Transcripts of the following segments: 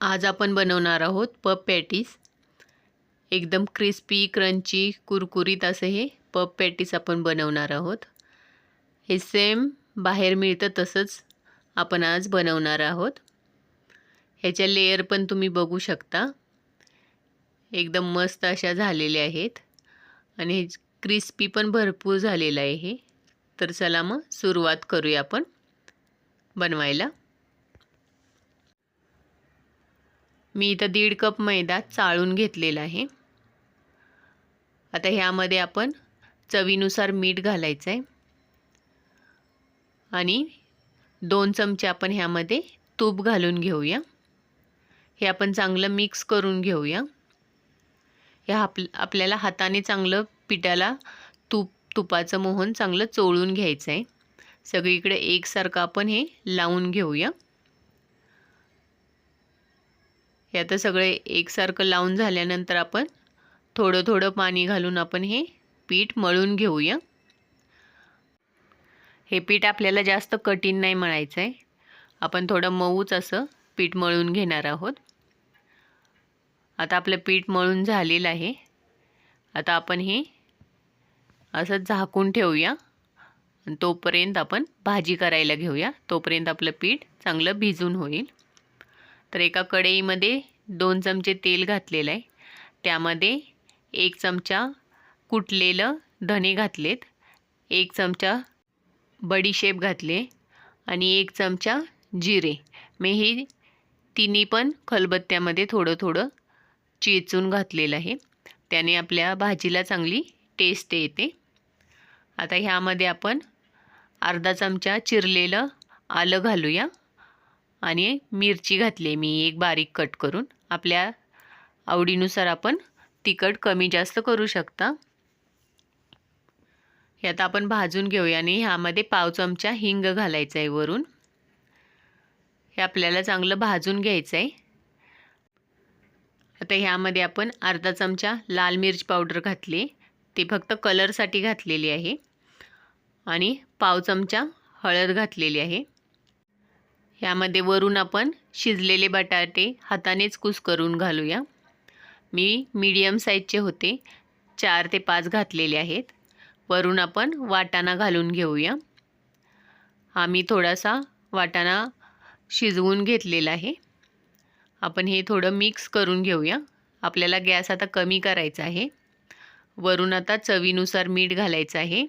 आज आपण बनवणार आहोत पफ पॅटीस. एकदम क्रिस्पी, क्रंची, कुरकुरीत असे हे पफ पॅटीस आपण बनवणार आहोत. हे सेम बाहेर मिळतं तसंच आपण आज बनवणार आहोत. ह्याच्या लेयर पण तुम्ही बघू शकता, एकदम मस्त अशा झालेल्या आहेत आणि हे क्रिस्पी पण भरपूर झालेलं आहे हे. तर चला मग सुरुवात करूया आपण बनवायला. मी इथं 1.5 कप मैदा चाळून घेतलेला आहे. आता ह्यामध्ये आपण चवीनुसार मीठ घालायचं आहे आणि 2 चमचे आपण ह्यामध्ये तूप घालून घेऊया. हे आपण चांगलं मिक्स करून घेऊया. आपल्याला हाताने चांगलं पिठाला तुपाचं मोहन चांगलं चोळून घ्यायचं आहे. सगळीकडे एकसारखं आपण हे लावून घेऊया. हे आता सगळे एकसारखं लावून झाल्यानंतर आपण थोडं थोडं पाणी घालून आपण हे पीठ मळून घेऊया. हे पीठ आपल्याला जास्त कठीण नाही मळायचं आहे. आपण थोडं मऊच असं पीठ मळून घेणार आहोत. आता आपलं पीठ मळून झालेलं आहे. आता आपण हे असं झाकून ठेवूया आणि तोपर्यंत आपण भाजी करायला घेऊया. तोपर्यंत आपलं पीठ चांगलं भिजून होईल. तर एका कढईमध्ये 2 चमचे तेल घातलेलं आहे. त्यामध्ये 1 चमचा कुटलेलं धणे घातलेत, 1 चमचा बडीशेप घातले आणि 1 चमचा जिरे. मी हे तिन्ही पण खलबत्त्यामध्ये थोडं थोडं चेचून घातलेलं आहे. त्याने आपल्या भाजीला चांगली टेस्ट येते. आता ह्यामध्ये आपण अर्धा चमचा चिरलेलं आलं घालूया आणि मिरची घातली मी एक बारीक कट करून. आपल्या आवडीनुसार आपण तिखट कमी जास्त करू शकता. हे आता आपण भाजून घेऊया आणि ह्यामध्ये पाव चमचा हिंग घालायचं आहे वरून. हे आपल्याला चांगलं भाजून घ्यायचं आहे. आता ह्यामध्ये आपण अर्धा चमचा लाल मिर्च पावडर घातली, ते फक्त कलरसाठी घातलेली आहे आणि पाव चमचा हळद घातलेली आहे. ह्यामध्ये वरून आपण शिजलेले बटाटे हातानेच कुस्करून घालूया. मी मीडियम साईजचे होते, 4 ते 5 घातलेले आहेत. वरून आपण वाटाणा घालून घेऊया. हा मी थोडासा वाटाणा शिजवून घेतलेला आहे. आपण हे थोडं मिक्स करून घेऊया. आपल्याला गॅस आता कमी करायचा आहे. वरून आता चवीनुसार मीठ घालायचं आहे.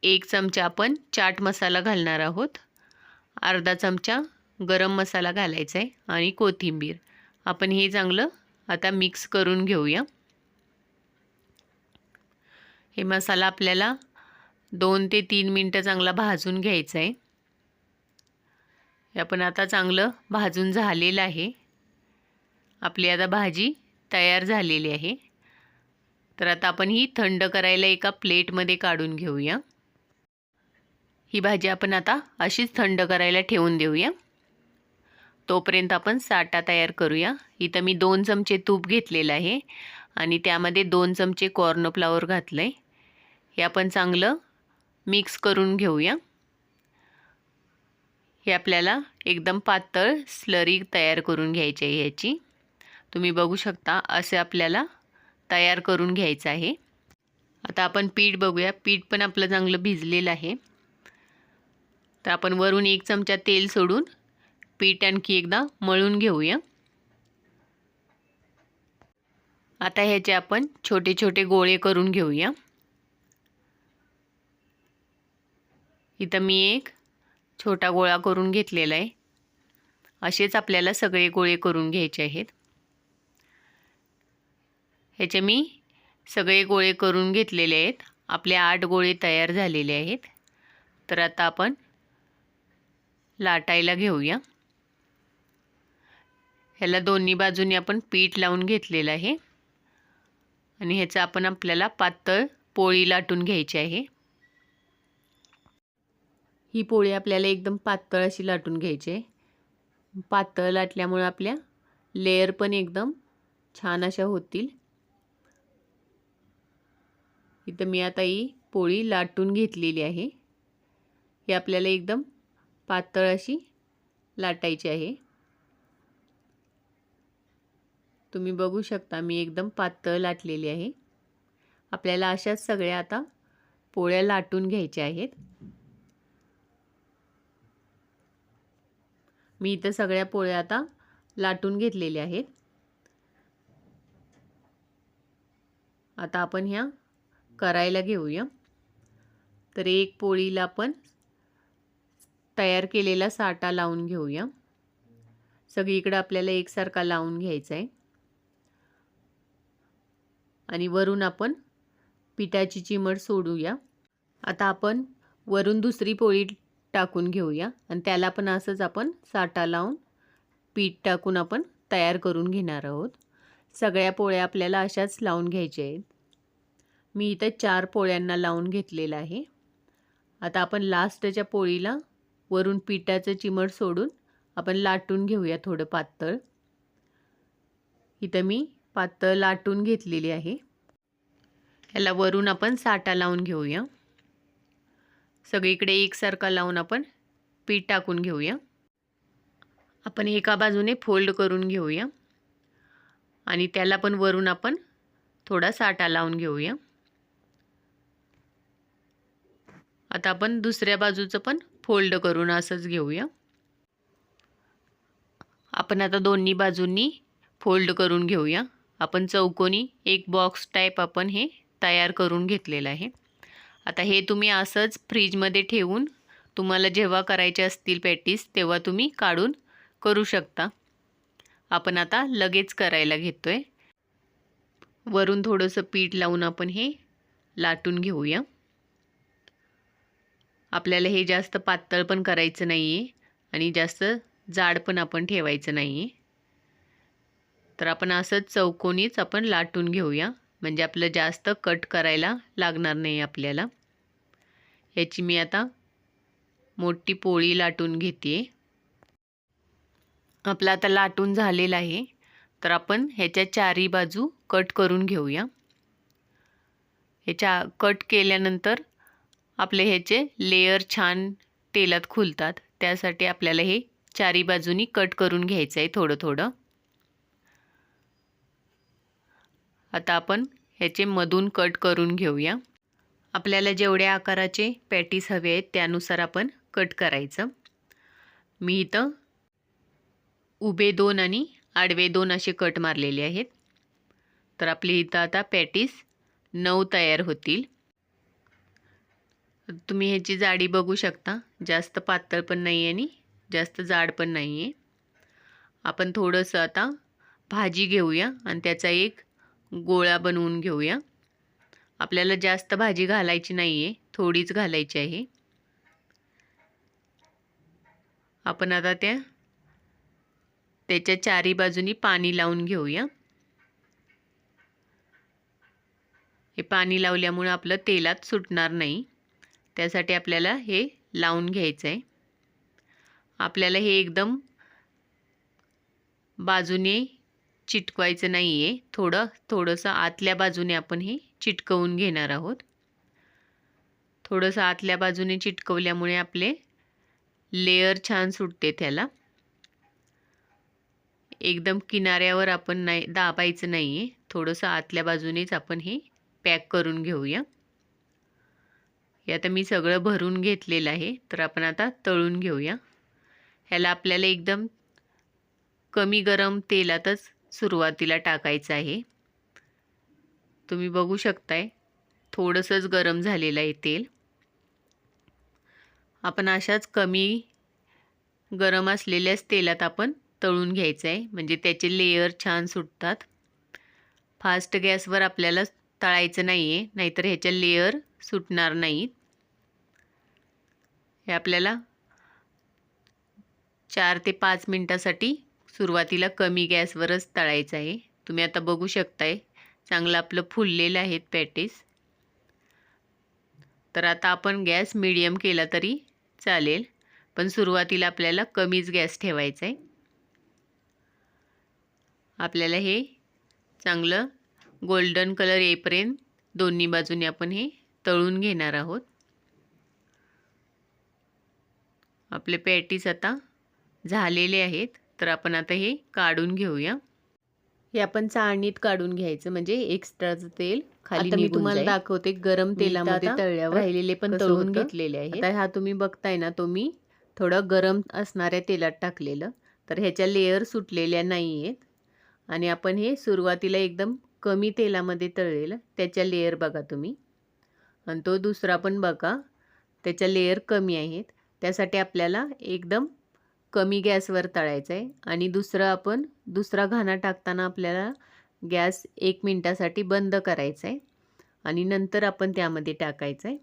1 चमचा आपण चाट मसाला घालणार आहोत. अर्धा चमचा गरम मसाला घालायचा आहे आणि कोथिंबीर. आपण हे चांगलं आता मिक्स करून घेऊया. हे मसाला आपल्याला 2 ते 3 मिनटं चांगला भाजून घ्यायचा आहे. हे आपण आता चांगलं भाजून झालेलं आहे. आपली आता भाजी तयार झालेली आहे. तर आता आपण ही थंड करायला एका प्लेटमध्ये काढून घेऊया. ही भाजी आपण आता अशीच थंड करायला ठेवून देऊया. तोपर्यंत आपण साठा तयार करूया. इथं मी 2 चमचे तूप घेतलेलं आहे आणि त्यामध्ये 2 चमचे कॉर्नफ्लॉवर घातलं आहे. हे आपण चांगलं मिक्स करून घेऊया. हे आपल्याला एकदम पातळ स्लरी तयार करून घ्यायची आहे ह्याची. तुम्ही बघू शकता असे आपल्याला तयार करून घ्यायचं आहे. आता आपण पीठ बघूया. पीठ पण आपलं चांगलं भिजलेलं आहे. तर आपण वरून 1 चमचा तेल सोडून पीठ आणखी एकदा मळून घेऊया. आता ह्याचे आपण छोटे छोटे गोळे करून घेऊया. इथं मी एक छोटा गोळा करून घेतलेला आहे. असेच आपल्याला सगळे गोळे करून घ्यायचे आहेत. ह्याचे मी सगळे गोळे करून घेतलेले आहेत. आपले 8 गोळे तयार झालेले आहेत. तर आता आपण लाटायला घेऊया. ह्याला दोन्ही बाजूनी आपण पीठ लावून घेतलेलं आहे आणि ह्याचं आपल्याला पातळ पोळी लाटून घ्यायची आहे. ही पोळी आपल्याला एकदम पातळ अशी लाटून घ्यायची आहे. पातळ लाटल्यामुळे आपल्या लेयर पण एकदम छान अशा होतील. इथं मी आता ही पोळी लाटून घेतलेली आहे. ही आपल्याला एकदम पातळ अशी लाटायची आहे. तुम्ही बघू शकता मी एकदम पातळ लाटलेली आहे. आपल्याला अशाच सगळ्या आता पोळ्या लाटून घ्यायच्या आहेत. मी इथं सगळ्या पोळ्या आता लाटून घेतलेल्या आहेत. आता आपण ह्या करायला घेऊया. तर एक पोळीला आपण तयार केलेला साठा लावून घेऊया. सगळीकडे आपल्याला एकसारखा लावून घ्यायचा आहे. आणि वरून आपण पिठाची चिमट सोडूया. आता आपण वरून दुसरी पोळी टाकून घेऊया आणि त्याला पण असंच आपण साठा लावून पीठ टाकून आपण तयार करून घेणार आहोत. सगळ्या पोळ्या आपल्याला अशाच लावून घ्यायच्या आहेत. मी इथं 4 पोळ्यांना लावून घेतलेलं आहे. आता आपण लास्टच्या पोळीला वरून पिठाचं चिमट सोडून आपण लाटून घेऊया थोडं पातळ. इथं मी पातळ लाटून घेतलेली आहे. ह्याला वरून आपण साठा लावून घेऊया. सगळीकडे एकसारखा लावून आपण पीठ टाकून घेऊया. आपण एका बाजूने फोल्ड करून घेऊया आणि त्याला पण वरून आपण थोडा साठा लावून घेऊया. आता आपण दुसऱ्या बाजूचं पण फोल्ड करून असंच घेऊया. आपण आता दोन्ही बाजूंनी फोल्ड करून घेऊया. आपण चौकोनी एक बॉक्स टाईप आपण हे तयार करून घेतलेलं आहे. आता हे तुम्ही असंच फ्रीजमध्ये ठेवून तुम्हाला जेव्हा करायचे असतील पॅटीस तेव्हा तुम्ही काढून करू शकता. आपण आता लगेच करायला घेतोय. वरून थोडंसं पीठ लावून आपण हे लाटून घेऊया. आपल्याला हे जास्त पातळ पण करायचं नाही आहे आणि जास्त जाड पण आपण ठेवायचं नाही आहे. तर आपण असंच चौकोनीच आपण लाटून घेऊया म्हणजे आपलं जास्त कट करायला लागणार नाही आपल्याला. याची मी आता मोठी पोळी लाटून घेते. आपलं आता लाटून झालेलं आहे. तर आपण ह्याच्या चारी बाजू कट करून घेऊया. ह्याच्या कट केल्यानंतर आपले ह्याचे लेयर छान तेलात खुलतात. त्यासाठी आपल्याला हे चारी बाजूनी कट करून घ्यायचं आहे थोडं थोडं. आता आपण ह्याचे मधून कट करून घेऊया. आपल्याला जेवढ्या आकाराचे पॅटीस हवे आहेत त्यानुसार आपण कट करायचं. मी इथं उभे 2 आणि आडवे 2 असे कट मारलेले आहेत. तर आपली इथं आता पॅटीस 9 तयार होतील. तुम्ही ह्याची जाडी बघू शकता. जास्त पातळ पण नाही आणि जास्त जाड पण नाही आहे. आपण थोडंसं आता भाजी घेऊया आणि त्याचा एक गोळा बनवून घेऊया. आपल्याला जास्त भाजी घालायची नाही आहे, थोडीच घालायची आहे. आपण आता त्याच्या चारी बाजूनी पाणी लावून घेऊया. हे पाणी लावल्यामुळे आपलं तेलात सुटणार नाही. त्यासाठी आपल्याला हे लावून घ्यायचं आहे. आपल्याला हे एकदम बाजूने चिटकवायचं नाही आहे. थोडंसं आतल्या बाजूने आपण हे चिटकवून घेणार आहोत. थोडंसं आतल्या बाजूने चिटकवल्यामुळे आपले लेयर छान सुटते त्याला. एकदम किनाऱ्यावर आपण नाही दाबायचं नाही आहे. थोडंसं आतल्या बाजूनेच आपण हे पॅक करून घेऊया. हे आता मी सगळं भरून घेतलेलं आहे. तर आपण आता तळून घेऊया. ह्याला आपल्याला एकदम कमी गरम तेलातच सुरुवातीला टाकायचं आहे. तुम्ही बघू शकताय थोडंसंच गरम झालेलं आहे तेल. आपण अशाच कमी गरम असलेल्याच तेलात आपण तळून घ्यायचं आहे म्हणजे त्याचे लेयर छान सुटतात. फास्ट गॅसवर आपल्याला तळायचं नाही आहे, नाहीतर ह्याच्या लेयर सुटणार नाहीत. हे आपल्याला 4 ते 5 मिनटासाठी सुरुवातीला कमी गॅसवरच तळायचं आहे. तुम्ही आता बघू शकताय चांगलं आपलं फुललेलं आहेत पॅटीस. तर आता आपण गॅस मीडियम केला तरी चालेल, पण सुरुवातीला आपल्याला कमीच गॅस ठेवायचा आहे. आपल्याला हे चांगलं गोल्डन कलर येईपर्यंत दोन्ही बाजूने आपण हे तळून घेणार आहोत. आपले पॅटीस आता झालेले आहेत. तर आपण आता हे काढून घेऊया. हे आपण चाळणीत काढून घ्यायचं म्हणजे एक्स्ट्राचं तेल खाली निघून जाईल. आता मी तुम्हाला दाखवते गरम तेलामध्ये तळल्यावर राहिलेले पण तळून घेतलेले आहेत. आता हा तुम्ही बघताय ना, तो मी थोडं गरम असणाऱ्या तेलात टाकलेलं. तर ह्याच्या लेयर सुटलेल्या नाही आहेत. आणि आपण हे सुरुवातीला एकदम कमी तेलामध्ये तळलेलं त्याच्या लेयर बघा तुम्ही. आणि तो दुसरा पण बघा, त्याच्या लेयर कमी आहेत. त्यासाठी आपल्याला एकदम कमी गॅसवर तळायचं आहे. आणि दुसरा घाणा टाकताना आपल्याला गॅस 1 मिनिटासाठी बंद करायचा आहे आणि नंतर आपण त्यामध्ये टाकायचं आहे.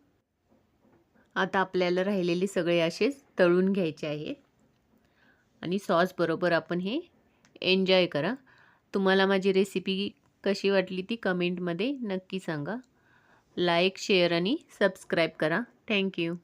आता आपल्याला राहिलेले सगळे असेच तळून घ्यायचे आहेत आणि सॉसबरोबर आपण हे एन्जॉय करा. तुम्हाला माझी रेसिपी कशी वाटली ती कमेंटमध्ये नक्की सांगा. लाईक, शेअर आणि सबस्क्राईब करा. थँक्यू.